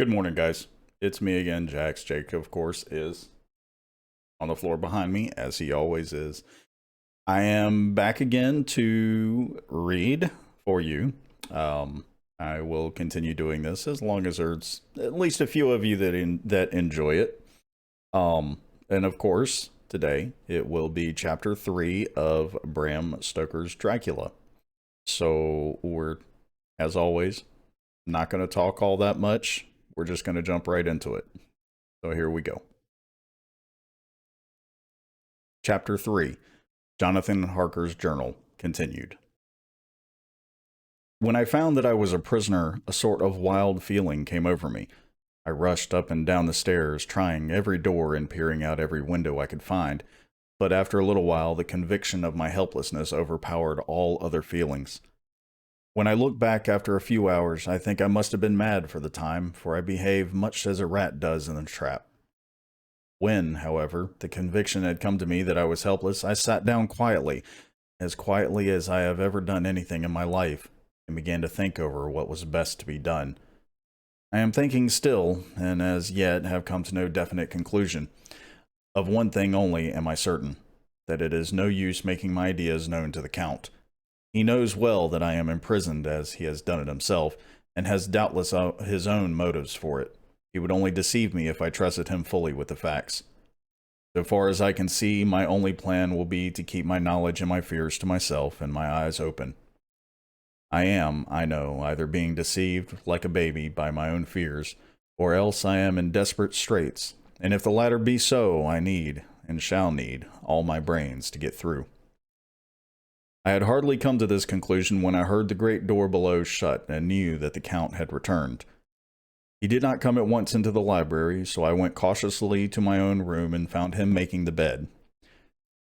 Good morning, guys. It's me again, Jax. Jake, of course, is on the floor behind me, as he always is. I am back again to read for you. Um, I will continue doing this as long as there's at least a few of you that enjoy it. And of course, today it will be chapter 3 of Bram Stoker's Dracula. So we're, as always, not going to talk all that much. We're just going to jump right into it. So here we go. Chapter 3, Jonathan Harker's Journal, continued. When I found that I was a prisoner, a sort of wild feeling came over me. I rushed up and down the stairs, trying every door and peering out every window I could find, but after a little while the conviction of my helplessness overpowered all other feelings. When I look back after a few hours, I think I must have been mad for the time, for I behaved much as a rat does in a trap. When, however, the conviction had come to me that I was helpless, I sat down quietly as I have ever done anything in my life, and began to think over what was best to be done. I am thinking still, and as yet have come to no definite conclusion. Of one thing only am I certain, that it is no use making my ideas known to the Count. He knows well that I am imprisoned as he has done it himself, and has doubtless his own motives for it. He would only deceive me if I trusted him fully with the facts. So far as I can see, my only plan will be to keep my knowledge and my fears to myself and my eyes open. I am, I know, either being deceived like a baby by my own fears, or else I am in desperate straits, and if the latter be so, I need, and shall need, all my brains to get through. I had hardly come to this conclusion when I heard the great door below shut and knew that the Count had returned. He did not come at once into the library, so I went cautiously to my own room and found him making the bed.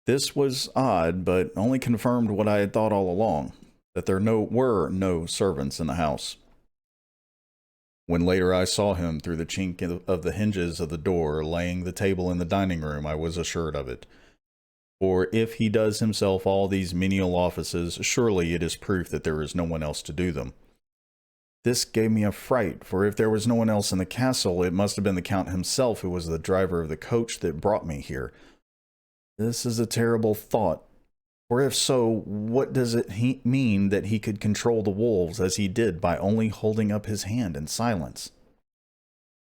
This was odd, but only confirmed what I had thought all along, that there were no servants in the house. When later I saw him through the chink of the hinges of the door laying the table in the dining room, I was assured of it. For if he does himself all these menial offices, surely it is proof that there is no one else to do them. This gave me a fright, for if there was no one else in the castle, it must have been the Count himself who was the driver of the coach that brought me here. This is a terrible thought, for if so, what does it mean that he could control the wolves as he did by only holding up his hand in silence?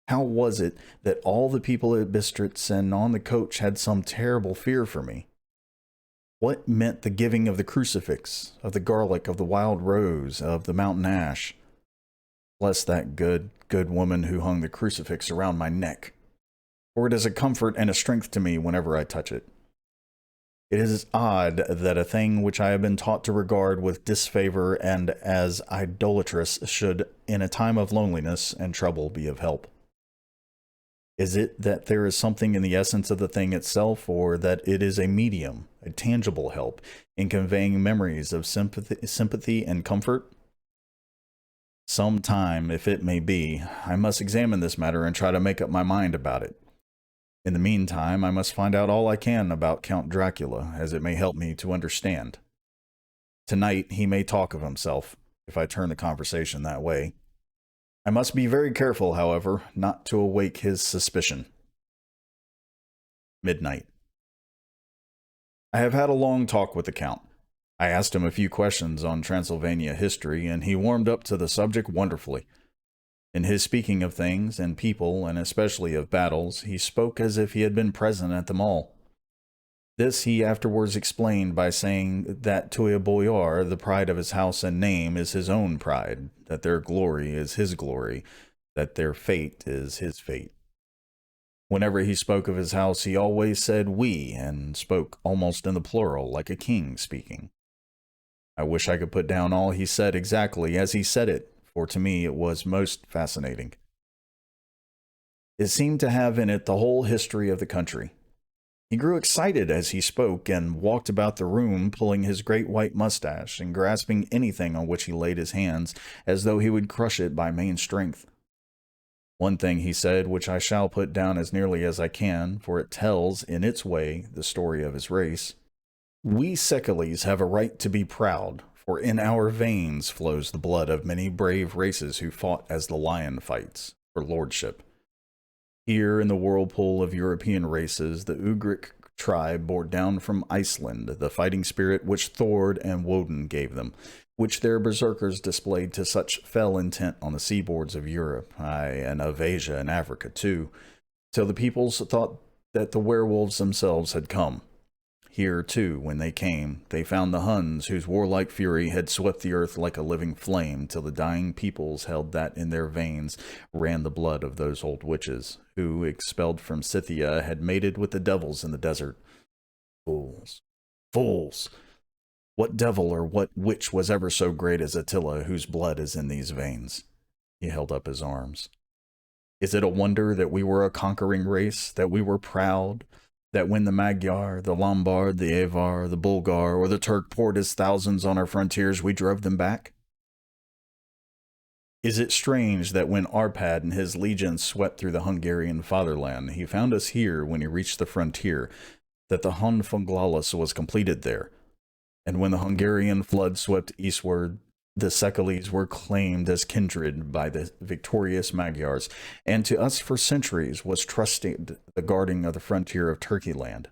How was it that all the people at Bistritz and on the coach had some terrible fear for me? What meant the giving of the crucifix, of the garlic, of the wild rose, of the mountain ash? Bless that good woman who hung the crucifix around my neck, for it is a comfort and a strength to me whenever I touch it. It is odd that a thing which I have been taught to regard with disfavor and as idolatrous should, in a time of loneliness and trouble, be of help. Is it that there is something in the essence of the thing itself, or that it is a medium, a tangible help, in conveying memories of sympathy and comfort? Some time, if it may be, I must examine this matter and try to make up my mind about it. In the meantime, I must find out all I can about Count Dracula, as it may help me to understand. Tonight he may talk of himself, if I turn the conversation that way. I must be very careful, however, not to awake his suspicion. Midnight. I have had a long talk with the Count. I asked him a few questions on Transylvania history, and he warmed up to the subject wonderfully. In his speaking of things and people, and especially of battles, he spoke as if he had been present at them all. This he afterwards explained by saying that to a boyar the pride of his house and name is his own pride, that their glory is his glory, that their fate is his fate. Whenever he spoke of his house, he always said we, and spoke almost in the plural, like a king speaking. I wish I could put down all he said exactly as he said it, for to me it was most fascinating. It seemed to have in it the whole history of the country. He grew excited as he spoke, and walked about the room pulling his great white mustache and grasping anything on which he laid his hands, as though he would crush it by main strength. One thing he said, which I shall put down as nearly as I can, for it tells, in its way, the story of his race. We Sekules have a right to be proud, for in our veins flows the blood of many brave races who fought as the lion fights, for lordship. Here in the whirlpool of European races, the Ugric tribe bore down from Iceland the fighting spirit which Thord and Woden gave them, which their berserkers displayed to such fell intent on the seaboards of Europe, aye, and of Asia and Africa too, till the peoples thought that the werewolves themselves had come. Here, too, when they came, they found the Huns, whose warlike fury had swept the earth like a living flame, till the dying peoples held that in their veins ran the blood of those old witches, who, expelled from Scythia, had mated with the devils in the desert. Fools! Fools! What devil or what witch was ever so great as Attila, whose blood is in these veins? He held up his arms. Is it a wonder that we were a conquering race, that we were proud, that when the Magyar, the Lombard, the Avar, the Bulgar, or the Turk poured his thousands on our frontiers, we drove them back? Is it strange that when Arpad and his legions swept through the Hungarian fatherland, he found us here when he reached the frontier, that the Hun Funglalis was completed there, and when the Hungarian flood swept eastward, the Szekelys were claimed as kindred by the victorious Magyars, and to us for centuries was trusted the guarding of the frontier of Turkey land.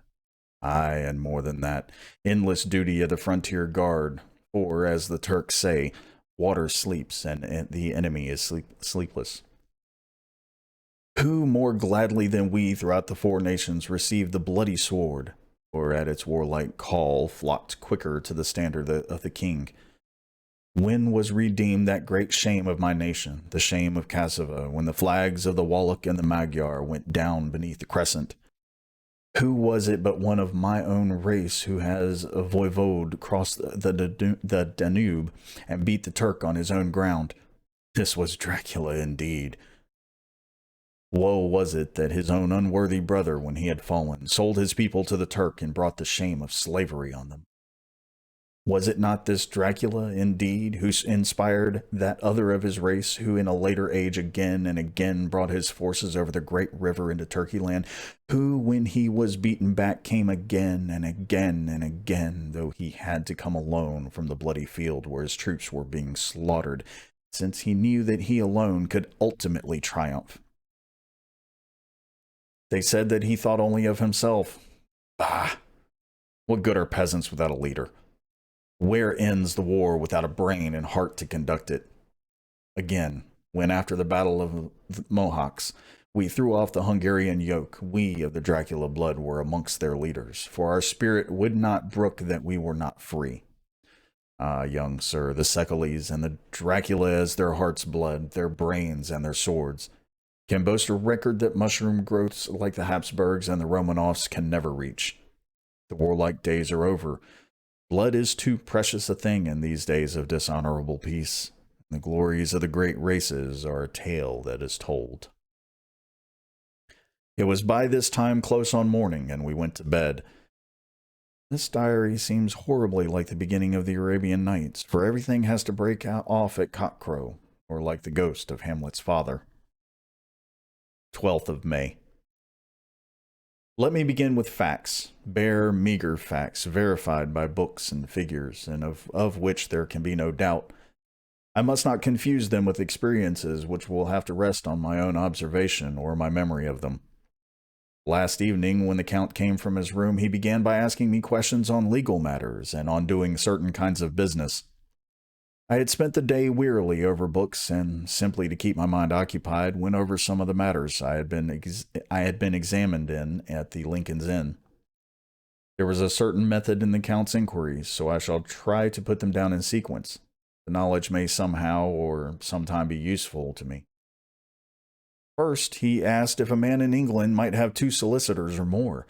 Aye, and more than that, endless duty of the frontier guard, for, as the Turks say, water sleeps and the enemy is sleepless. Who more gladly than we throughout the four nations received the bloody sword, or at its warlike call flocked quicker to the standard of the king? When was redeemed that great shame of my nation, the shame of Cassava, when the flags of the Wallach and the Magyar went down beneath the crescent? Who was it but one of my own race who has a voivode cross the Danube and beat the Turk on his own ground? This was Dracula indeed. Woe was it that his own unworthy brother, when he had fallen, sold his people to the Turk and brought the shame of slavery on them. Was it not this Dracula, indeed, who inspired that other of his race, who in a later age again and again brought his forces over the great river into Turkey land, who, when he was beaten back, came again and again and again, though he had to come alone from the bloody field where his troops were being slaughtered, since he knew that he alone could ultimately triumph? They said that he thought only of himself. Bah! What good are peasants without a leader? Where ends the war without a brain and heart to conduct it? Again, when after the Battle of the Mohawks, we threw off the Hungarian yoke, we of the Dracula blood were amongst their leaders, for our spirit would not brook that we were not free. Ah, young sir, the Szekelys and the Dracula as their heart's blood, their brains and their swords, can boast a record that mushroom growths like the Habsburgs and the Romanovs can never reach. The warlike days are over. Blood is too precious a thing in these days of dishonorable peace. The glories of the great races are a tale that is told. It was by this time close on morning, and we went to bed. This diary seems horribly like the beginning of the Arabian Nights, for everything has to break off at cockcrow, or like the ghost of Hamlet's father. 12th of May. Let me begin with facts, bare, meager facts, verified by books and figures, and of which there can be no doubt. I must not confuse them with experiences which will have to rest on my own observation or my memory of them. Last evening, when the Count came from his room, he began by asking me questions on legal matters and on doing certain kinds of business. I had spent the day wearily over books, and simply to keep my mind occupied, went over some of the matters I had been examined in at the Lincoln's Inn. There was a certain method in the Count's inquiries, so I shall try to put them down in sequence. The knowledge may somehow or sometime be useful to me. First, he asked if a man in England might have 2 solicitors or more.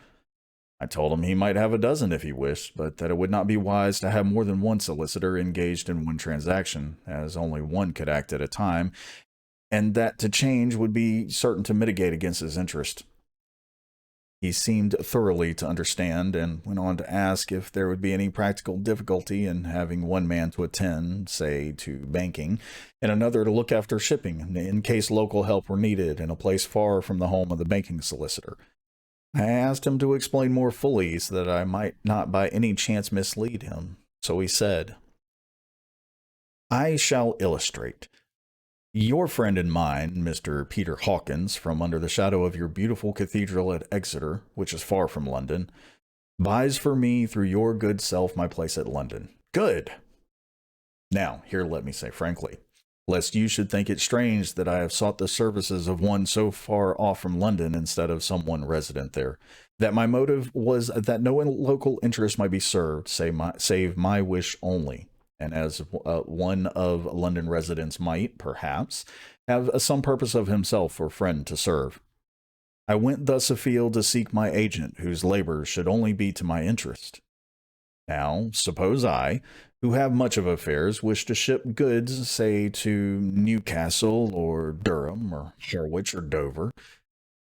I told him he might have a dozen if he wished, but that it would not be wise to have more than one solicitor engaged in one transaction, as only one could act at a time, and that to change would be certain to mitigate against his interest. He seemed thoroughly to understand, and went on to ask if there would be any practical difficulty in having one man to attend, say, to banking, and another to look after shipping, in case local help were needed in a place far from the home of the banking solicitor. I asked him to explain more fully so that I might not by any chance mislead him. So he said, I shall illustrate. Your friend and mine, Mr. Peter Hawkins, from under the shadow of your beautiful cathedral at Exeter, which is far from London, buys for me through your good self my place at London. Good! Now, here let me say frankly, lest you should think it strange that I have sought the services of one so far off from London instead of someone resident there, that my motive was that no local interest might be served, save my wish only, and as one of London residents might, perhaps, have some purpose of himself or friend to serve. I went thus afield to seek my agent, whose labors should only be to my interest. Now, suppose I, who have much of affairs, wish to ship goods, say, to Newcastle or Durham or Harwich or Dover,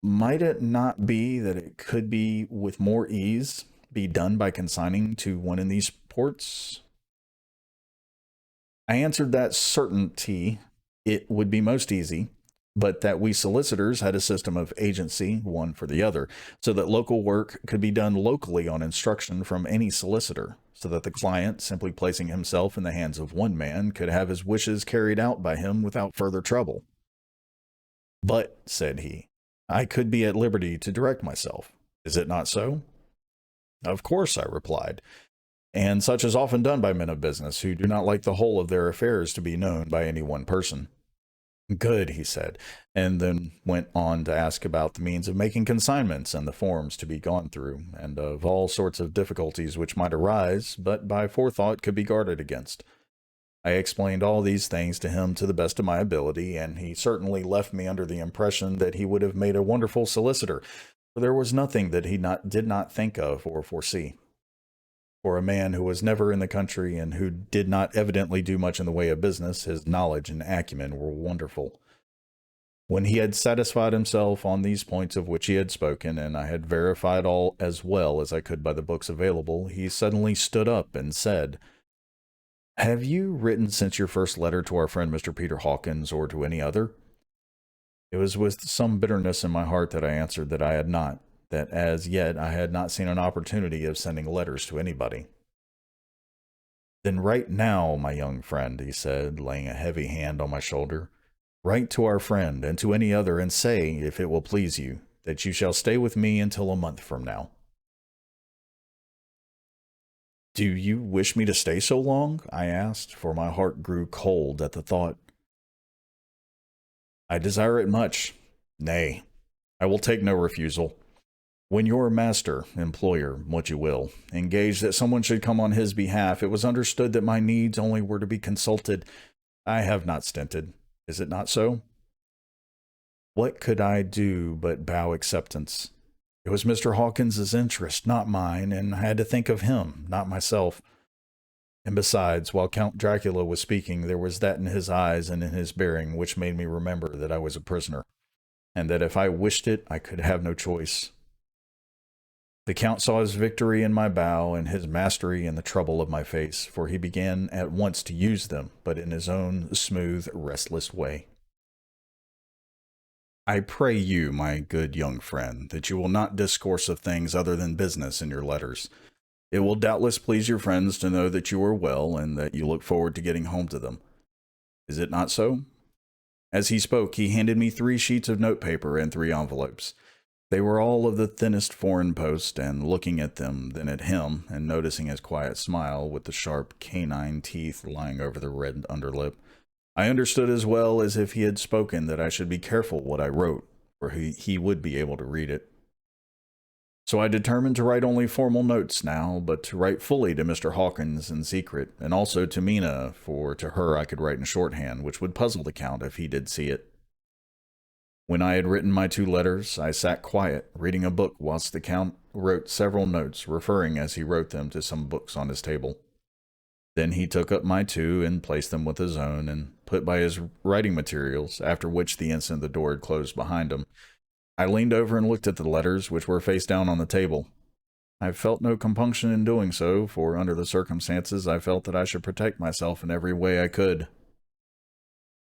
might it not be that it could be with more ease be done by consigning to one in these ports? I answered that certainty it would be most easy, but that we solicitors had a system of agency, one for the other, so that local work could be done locally on instruction from any solicitor, so that the client, simply placing himself in the hands of one man, could have his wishes carried out by him without further trouble. But, said he, I could be at liberty to direct myself. Is it not so? Of course, I replied, and such is often done by men of business who do not like the whole of their affairs to be known by any one person. Good, he said, and then went on to ask about the means of making consignments and the forms to be gone through, and of all sorts of difficulties which might arise, but by forethought could be guarded against. I explained all these things to him to the best of my ability, and he certainly left me under the impression that he would have made a wonderful solicitor, for there was nothing that he did not think of or foresee. For a man who was never in the country and who did not evidently do much in the way of business, his knowledge and acumen were wonderful. When he had satisfied himself on these points of which he had spoken, and I had verified all as well as I could by the books available, he suddenly stood up and said, "Have you written since your first letter to our friend Mr. Peter Hawkins, or to any other?" It was with some bitterness in my heart that I answered that I had not, that as yet I had not seen an opportunity of sending letters to anybody. "Then write now, my young friend," he said, laying a heavy hand on my shoulder. "Write to our friend and to any other, and say, if it will please you, that you shall stay with me until a month from now." "Do you wish me to stay so long?" I asked, for my heart grew cold at the thought. "I desire it much. Nay, I will take no refusal. When your master, employer, what you will, engaged that someone should come on his behalf, it was understood that my needs only were to be consulted. I have not stinted. Is it not so?" What could I do but bow acceptance? It was Mr. Hawkins's interest, not mine, and I had to think of him, not myself. And besides, while Count Dracula was speaking, there was that in his eyes and in his bearing which made me remember that I was a prisoner, and that if I wished it, I could have no choice. The Count saw his victory in my bow and his mastery in the trouble of my face, for he began at once to use them, but in his own smooth, restless way. "I pray you, my good young friend, that you will not discourse of things other than business in your letters. It will doubtless please your friends to know that you are well, and that you look forward to getting home to them. Is it not so?" As he spoke, he handed me 3 sheets of notepaper and 3 envelopes. They were all of the thinnest foreign post, and looking at them, then at him, and noticing his quiet smile with the sharp canine teeth lying over the red underlip, I understood as well as if he had spoken that I should be careful what I wrote, for he would be able to read it. So I determined to write only formal notes now, but to write fully to Mr. Hawkins in secret, and also to Mina, for to her I could write in shorthand, which would puzzle the Count if he did see it. When I had written my 2 letters, I sat quiet, reading a book whilst the Count wrote several notes, referring as he wrote them to some books on his table. Then he took up my 2 and placed them with his own, and put by his writing materials, after which the instant the door had closed behind him, I leaned over and looked at the letters, which were face down on the table. I felt no compunction in doing so, for under the circumstances I felt that I should protect myself in every way I could.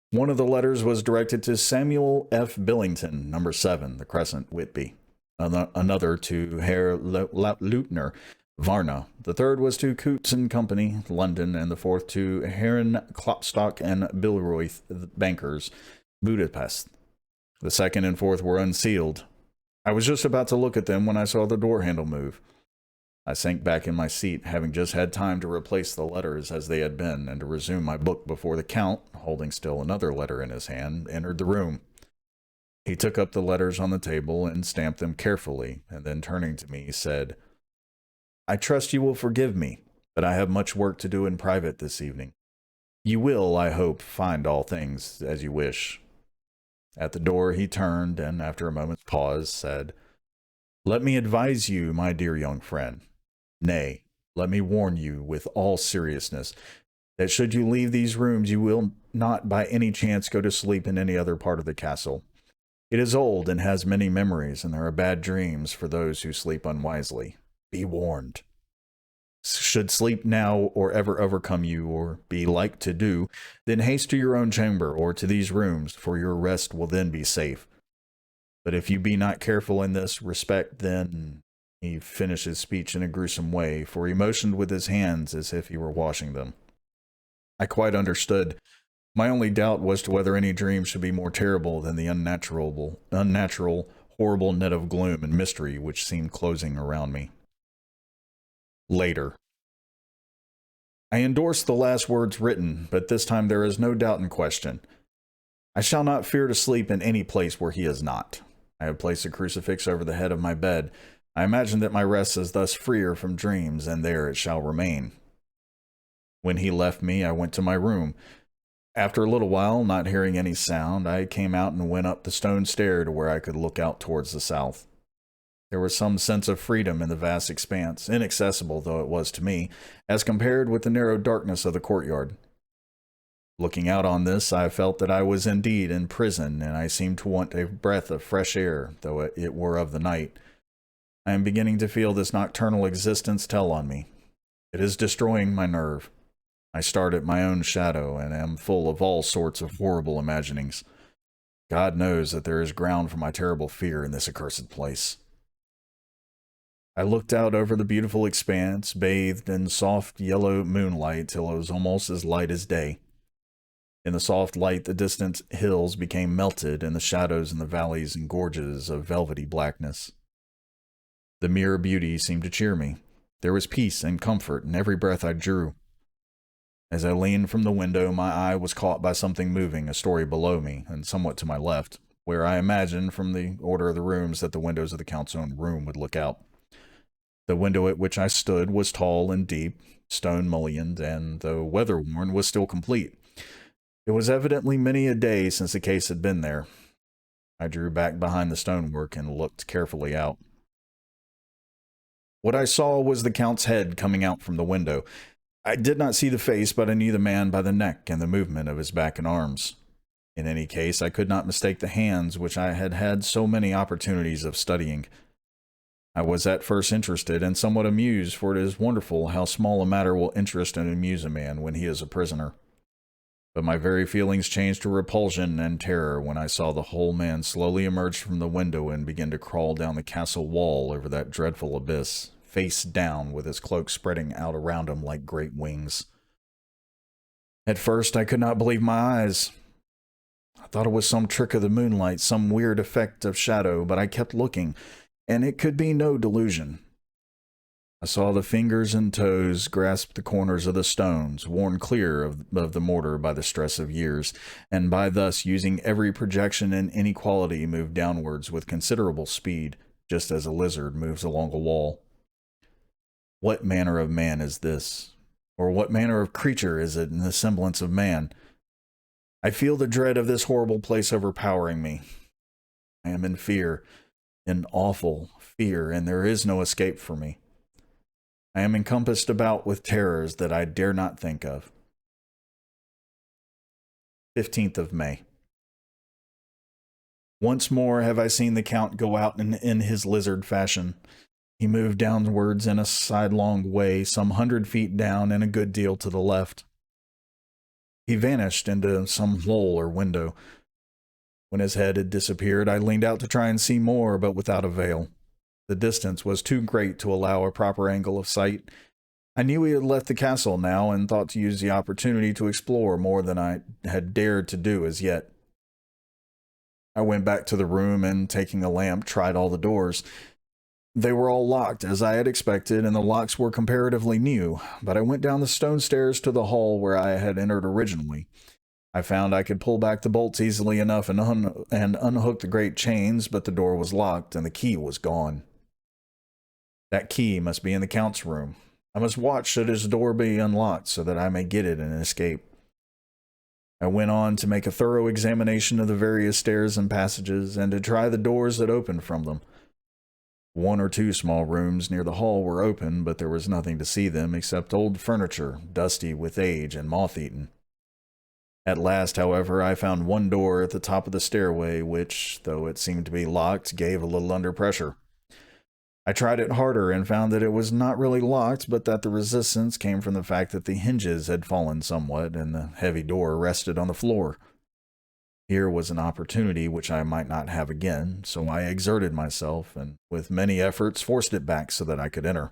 One of the letters was directed to Samuel F. Billington, number 7, the Crescent, Whitby. Another to Herr Leutner, Varna. The third was to Coutts and Company, London, and the fourth to Heron, Klopstock, and Bilroyth, bankers, Budapest. The second and fourth were unsealed. I was just about to look at them when I saw the door handle move. I sank back in my seat, having just had time to replace the letters as they had been, and to resume my book before the Count, holding still another letter in his hand, entered the room. He took up the letters on the table and stamped them carefully, and then turning to me, said, "I trust you will forgive me, but I have much work to do in private this evening. You will, I hope, find all things as you wish." At the door he turned, and after a moment's pause, said, "Let me advise you, my dear young friend, nay, let me warn you with all seriousness, that should you leave these rooms, you will not by any chance go to sleep in any other part of the castle. It is old and has many memories, and there are bad dreams for those who sleep unwisely. Be warned. Should sleep now or ever overcome you, or be like to do, then haste to your own chamber or to these rooms, for your rest will then be safe. But if you be not careful in this respect, then—" He finished his speech in a gruesome way, for he motioned with his hands as if he were washing them. I quite understood. My only doubt was to whether any dream should be more terrible than the unnatural, horrible net of gloom and mystery which seemed closing around me. Later. I endorse the last words written, but this time there is no doubt in question. I shall not fear to sleep in any place where he is not. I have placed a crucifix over the head of my bed. I imagine that my rest is thus freer from dreams, and there it shall remain. When he left me, I went to my room. After a little while, not hearing any sound, I came out and went up the stone stair to where I could look out towards the south. There was some sense of freedom in the vast expanse, inaccessible though it was to me, as compared with the narrow darkness of the courtyard. Looking out on this, I felt that I was indeed in prison, and I seemed to want a breath of fresh air, though it were of the night. I am beginning to feel this nocturnal existence tell on me. It is destroying my nerve. I start at my own shadow, and am full of all sorts of horrible imaginings. God knows that there is ground for my terrible fear in this accursed place. I looked out over the beautiful expanse, bathed in soft yellow moonlight till it was almost as light as day. In the soft light, the distant hills became melted, and the shadows in the valleys and gorges of velvety blackness. The mere beauty seemed to cheer me. There was peace and comfort in every breath I drew. As I leaned from the window, my eye was caught by something moving a story below me, and somewhat to my left, where I imagined, from the order of the rooms, that the windows of the Count's own room would look out. The window at which I stood was tall and deep, stone-mullioned, and, though weather-worn, was still complete. It was evidently many a day since the case had been there. I drew back behind the stonework and looked carefully out. What I saw was the Count's head coming out from the window. I did not see the face, but I knew the man by the neck and the movement of his back and arms. In any case, I could not mistake the hands which I had had so many opportunities of studying. I was at first interested and somewhat amused, for it is wonderful how small a matter will interest and amuse a man when he is a prisoner. But my very feelings changed to repulsion and terror when I saw the whole man slowly emerge from the window and begin to crawl down the castle wall over that dreadful abyss, face down, with his cloak spreading out around him like great wings. At first I could not believe my eyes. I thought it was some trick of the moonlight, some weird effect of shadow, but I kept looking, and it could be no delusion. I saw the fingers and toes grasp the corners of the stones, worn clear of the mortar by the stress of years, and by thus using every projection and inequality move downwards with considerable speed, just as a lizard moves along a wall. What manner of man is this? Or what manner of creature is it in the semblance of man? I feel the dread of this horrible place overpowering me. I am in fear, in awful fear, and there is no escape for me. I am encompassed about with terrors that I dare not think of. 15th of May. Once more have I seen the Count go out in his lizard fashion. He moved downwards in a sidelong way, some 100 feet down and a good deal to the left. He vanished into some hole or window. When his head had disappeared, I leaned out to try and see more, but without avail. The distance was too great to allow a proper angle of sight. I knew he had left the castle now and thought to use the opportunity to explore more than I had dared to do as yet. I went back to the room and, taking a lamp, tried all the doors. They were all locked, as I had expected, and the locks were comparatively new, but I went down the stone stairs to the hall where I had entered originally. I found I could pull back the bolts easily enough and unhook the great chains, but the door was locked and the key was gone. That key must be in the Count's room. I must watch that his door be unlocked so that I may get it and escape. I went on to make a thorough examination of the various stairs and passages, and to try the doors that opened from them. One or two small rooms near the hall were open, but there was nothing to see them except old furniture, dusty with age and moth-eaten. At last, however, I found one door at the top of the stairway, which, though it seemed to be locked, gave a little under pressure. I tried it harder and found that it was not really locked, but that the resistance came from the fact that the hinges had fallen somewhat and the heavy door rested on the floor. Here was an opportunity which I might not have again, so I exerted myself and, with many efforts, forced it back so that I could enter.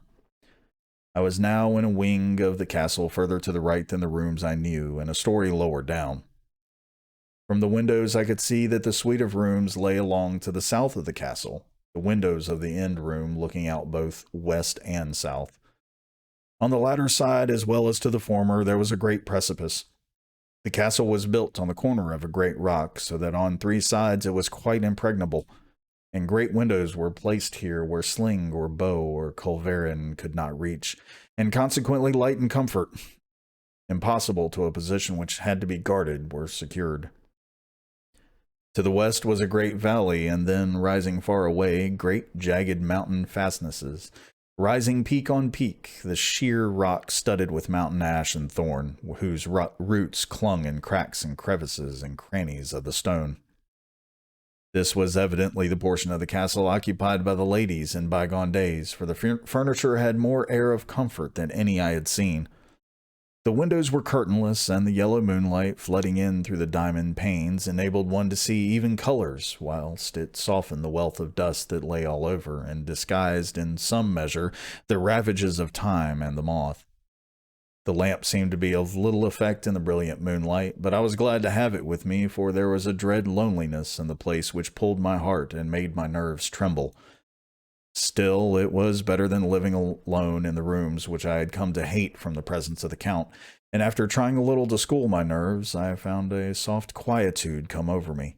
I was now in a wing of the castle further to the right than the rooms I knew, and a story lower down. From the windows I could see that the suite of rooms lay along to the south of the castle, the windows of the end room looking out both west and south. On the latter side, as well as to the former, there was a great precipice. The castle was built on the corner of a great rock, so that on three sides it was quite impregnable, and great windows were placed here where sling or bow or culverin could not reach, and consequently light and comfort, impossible to a position which had to be guarded, were secured. To the west was a great valley, and then, rising far away, great jagged mountain fastnesses, rising peak on peak, the sheer rock studded with mountain ash and thorn, whose roots clung in cracks and crevices and crannies of the stone. This was evidently the portion of the castle occupied by the ladies in bygone days, for the furniture had more air of comfort than any I had seen. The windows were curtainless, and the yellow moonlight, flooding in through the diamond panes, enabled one to see even colors, whilst it softened the wealth of dust that lay all over, and disguised in some measure the ravages of time and the moth. The lamp seemed to be of little effect in the brilliant moonlight, but I was glad to have it with me, for there was a dread loneliness in the place which pulled my heart and made my nerves tremble. Still, it was better than living alone in the rooms which I had come to hate from the presence of the Count, and after trying a little to school my nerves, I found a soft quietude come over me.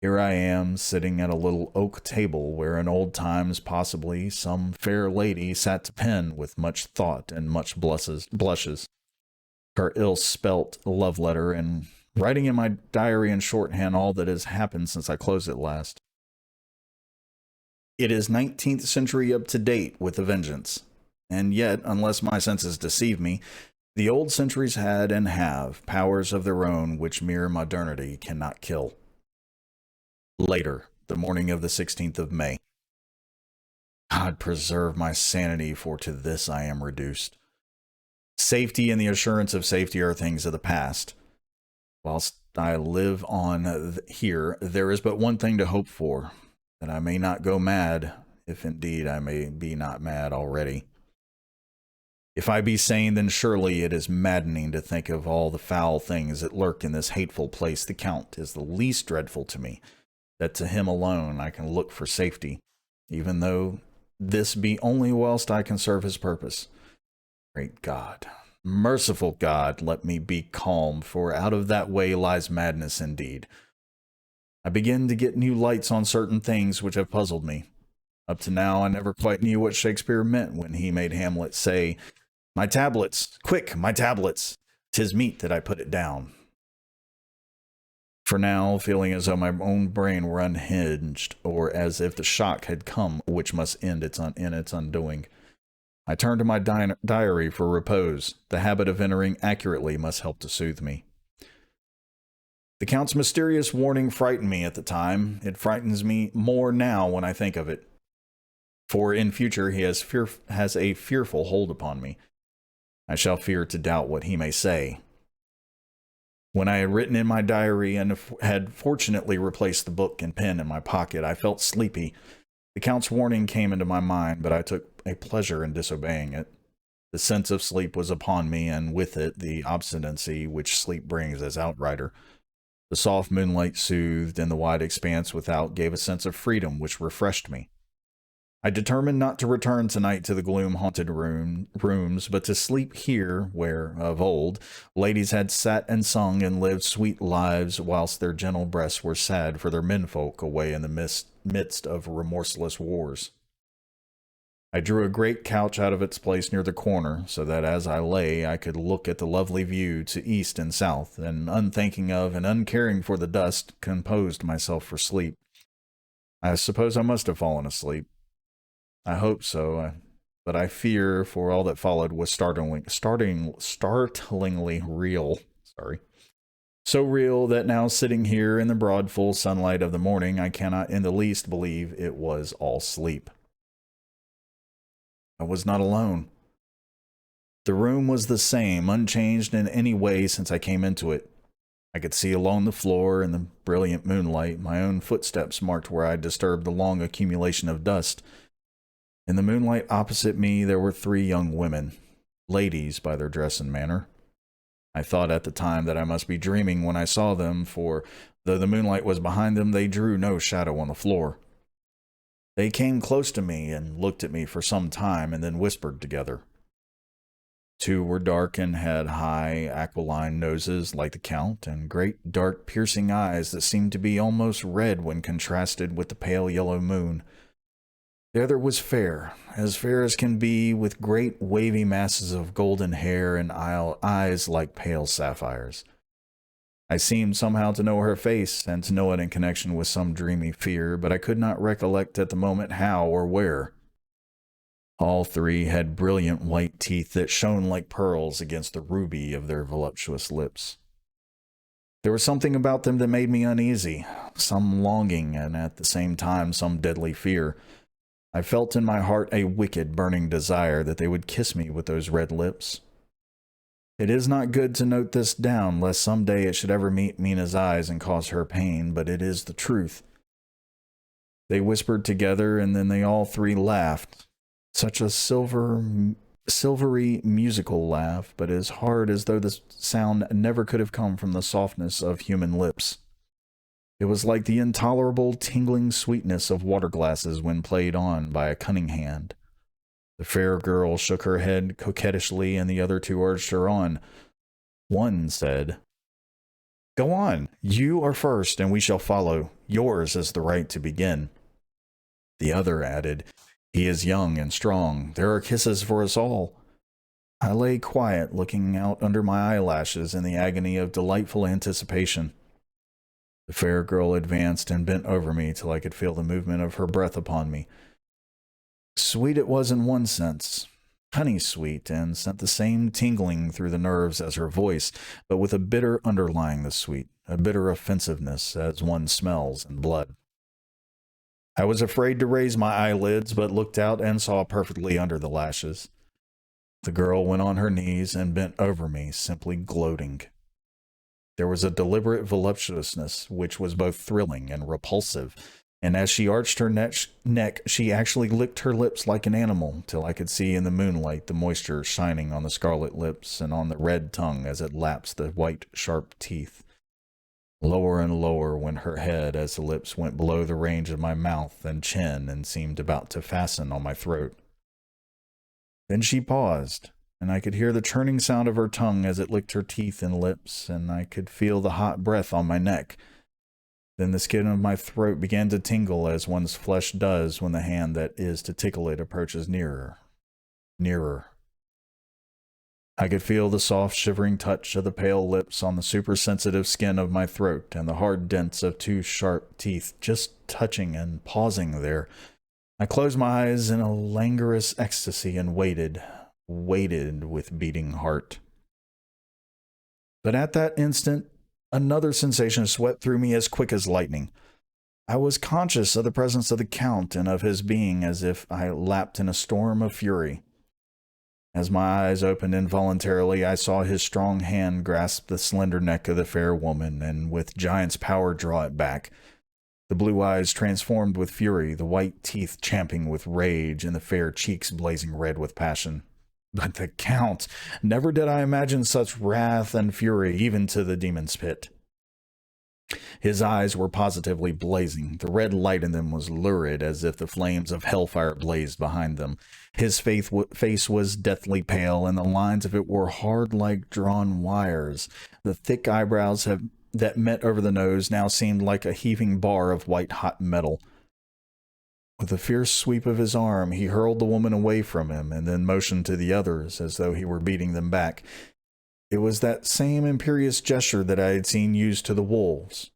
Here I am, sitting at a little oak table where in old times possibly some fair lady sat to pen with much thought and much blushes, her ill-spelt love letter, and writing in my diary in shorthand all that has happened since I closed it last. It is 19th century up to date with a vengeance, and yet, unless my senses deceive me, the old centuries had and have powers of their own which mere modernity cannot kill. Later, the morning of the 16th of May. God preserve my sanity, for to this I am reduced. Safety and the assurance of safety are things of the past. Whilst I live on here, there is but one thing to hope for, that I may not go mad, if indeed I may be not mad already. If I be sane, then surely it is maddening to think of all the foul things that lurk in this hateful place. The Count is the least dreadful to me, that to him alone I can look for safety, even though this be only whilst I can serve his purpose. Great God, merciful God, let me be calm, for out of that way lies madness indeed. I begin to get new lights on certain things which have puzzled me. Up to now, I never quite knew what Shakespeare meant when he made Hamlet say, "My tablets, quick, my tablets, 'tis meet that I put it down." For now, feeling as though my own brain were unhinged, or as if the shock had come which must end in its undoing, I turned to my diary for repose. The habit of entering accurately must help to soothe me. The Count's mysterious warning frightened me at the time. It frightens me more now when I think of it, for in future he has a fearful hold upon me. I shall fear to doubt what he may say. When I had written in my diary and had fortunately replaced the book and pen in my pocket, I felt sleepy, The Count's warning came into my mind, but I took a pleasure in disobeying it. The sense of sleep was upon me, and with it the obstinacy which sleep brings as outrider. The soft moonlight soothed, and the wide expanse without gave a sense of freedom which refreshed me. I determined not to return tonight to the gloom-haunted rooms, but to sleep here, where, of old, ladies had sat and sung and lived sweet lives, whilst their gentle breasts were sad for their menfolk away in the midst of remorseless wars. I drew a great couch out of its place near the corner, so that as I lay I could look at the lovely view to east and south, and unthinking of and uncaring for the dust, composed myself for sleep. I suppose I must have fallen asleep. I hope so, but I fear, for all that followed was startlingly real. So real that now, sitting here in the broad full sunlight of the morning, I cannot in the least believe it was all sleep. I was not alone. The room was the same, unchanged in any way since I came into it. I could see along the floor in the brilliant moonlight. My own footsteps marked where I had disturbed the long accumulation of dust. In the moonlight opposite me there were 3 young women, ladies by their dress and manner. I thought at the time that I must be dreaming when I saw them, for though the moonlight was behind them, they drew no shadow on the floor. They came close to me and looked at me for some time, and then whispered together. 2 were dark and had high aquiline noses like the Count, and great dark piercing eyes that seemed to be almost red when contrasted with the pale yellow moon. The other was fair as can be, with great wavy masses of golden hair and eyes like pale sapphires. I seemed somehow to know her face, and to know it in connection with some dreamy fear, but I could not recollect at the moment how or where. All 3 had brilliant white teeth that shone like pearls against the ruby of their voluptuous lips. There was something about them that made me uneasy, some longing, and at the same time some deadly fear. I felt in my heart a wicked, burning desire that they would kiss me with those red lips. It is not good to note this down, lest some day it should ever meet Mina's eyes and cause her pain, but it is the truth. They whispered together, and then they all 3 laughed. Such a silvery, musical laugh, but as hard as though the sound never could have come from the softness of human lips. It was like the intolerable, tingling sweetness of water glasses when played on by a cunning hand. The fair girl shook her head coquettishly, and the other 2 urged her on. One said, "Go on, you are first, and we shall follow. Yours is the right to begin." The other added, "He is young and strong. There are kisses for us all." I lay quiet, looking out under my eyelashes in the agony of delightful anticipation. The fair girl advanced and bent over me till I could feel the movement of her breath upon me. Sweet it was in one sense, honey-sweet, and sent the same tingling through the nerves as her voice, but with a bitter underlying the sweet, a bitter offensiveness as one smells in blood. I was afraid to raise my eyelids, but looked out and saw perfectly under the lashes. The girl went on her knees and bent over me, simply gloating. There was a deliberate voluptuousness which was both thrilling and repulsive, and as she arched her neck, she actually licked her lips like an animal, till I could see in the moonlight the moisture shining on the scarlet lips and on the red tongue as it lapsed the white, sharp teeth. Lower and lower went her head as the lips went below the range of my mouth and chin and seemed about to fasten on my throat. Then she paused, and I could hear the churning sound of her tongue as it licked her teeth and lips, and I could feel the hot breath on my neck. Then the skin of my throat began to tingle as one's flesh does when the hand that is to tickle it approaches nearer, nearer. I could feel the soft, shivering touch of the pale lips on the supersensitive skin of my throat, and the hard dents of 2 sharp teeth just touching and pausing there. I closed my eyes in a languorous ecstasy and waited with beating heart. But at that instant, another sensation swept through me as quick as lightning. I was conscious of the presence of the Count and of his being, as if I lapped in a storm of fury. As my eyes opened involuntarily, I saw his strong hand grasp the slender neck of the fair woman, and with giant's power draw it back. The blue eyes transformed with fury, the white teeth champing with rage, and the fair cheeks blazing red with passion. But the Count, never did I imagine such wrath and fury, even to the demon's pit. His eyes were positively blazing. The red light in them was lurid, as if the flames of hellfire blazed behind them. His face was deathly pale, and the lines of it were hard like drawn wires. The thick eyebrows that met over the nose now seemed like a heaving bar of white-hot metal. With a fierce sweep of his arm, he hurled the woman away from him, and then motioned to the others, as though he were beating them back. It was that same imperious gesture that I had seen used to the wolves.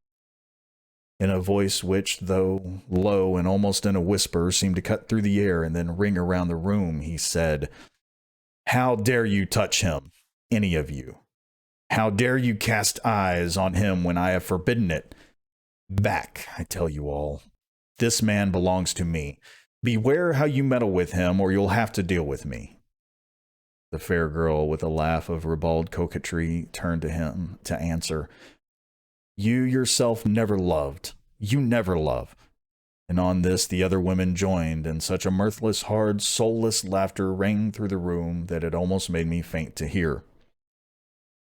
In a voice which, though low and almost in a whisper, seemed to cut through the air and then ring around the room, he said, "How dare you touch him, any of you? How dare you cast eyes on him when I have forbidden it? Back, I tell you all. This man belongs to me. Beware how you meddle with him, or you'll have to deal with me." The fair girl, with a laugh of ribald coquetry, turned to him to answer, "You yourself never loved. You never love." And on this the other women joined, and such a mirthless, hard, soulless laughter rang through the room that it almost made me faint to hear.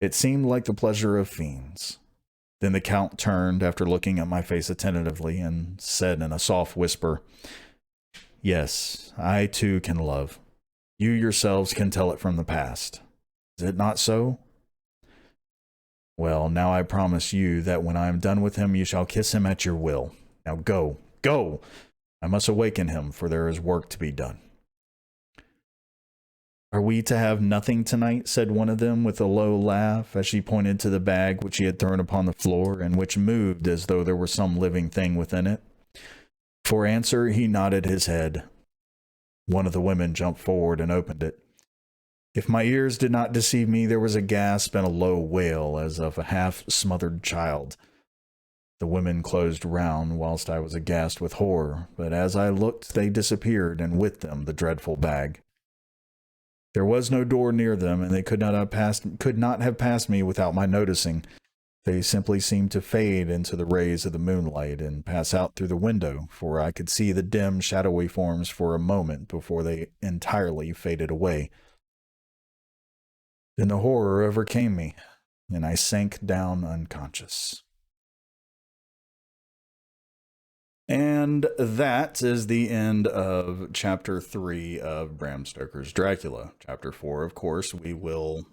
It seemed like the pleasure of fiends. Then the Count turned, after looking at my face attentively, and said in a soft whisper, "Yes, I too can love. You yourselves can tell it from the past. Is it not so? Well, now I promise you that when I am done with him, you shall kiss him at your will. Now go, go! I must awaken him, for there is work to be done." "Are we to have nothing tonight?" said one of them with a low laugh, as she pointed to the bag which he had thrown upon the floor, and which moved as though there were some living thing within it. For answer, he nodded his head. One of the women jumped forward and opened it. If my ears did not deceive me, there was a gasp and a low wail, as of a half-smothered child. The women closed round, whilst I was aghast with horror, but as I looked, they disappeared, and with them the dreadful bag. There was no door near them, and they could not have passed me without my noticing. They simply seemed to fade into the rays of the moonlight and pass out through the window, for I could see the dim, shadowy forms for a moment before they entirely faded away. Then the horror overcame me, and I sank down unconscious. And that is the end of Chapter 3 of Bram Stoker's Dracula. Chapter 4, of course, we will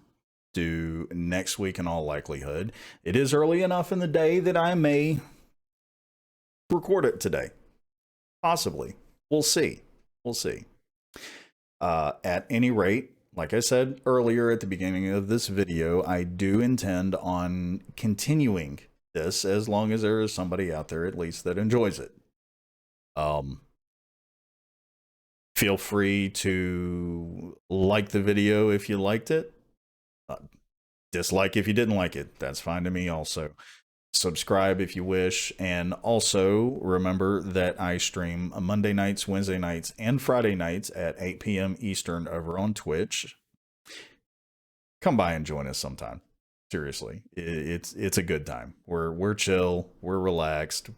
do next week in all likelihood. It is early enough in the day that I may record it today. Possibly. We'll see. We'll see. At any rate, like I said earlier at the beginning of this video, I do intend on continuing this as long as there is somebody out there at least that enjoys it. Feel free to like the video if you liked it. Dislike if you didn't like it. That's fine to me also. Subscribe if you wish. And also remember that I stream Monday nights, Wednesday nights, and Friday nights at 8 p.m. Eastern over on Twitch. Come by and join us sometime. Seriously, it's a good time. We're chill, we're relaxed,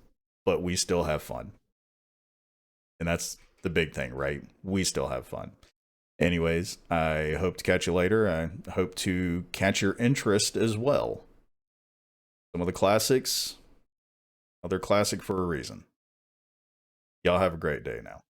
but we still have fun. And that's the big thing, right? We still have fun. Anyways, I hope to catch you later. I hope to catch your interest as well. Some of the classics, they're classic for a reason. Y'all have a great day now.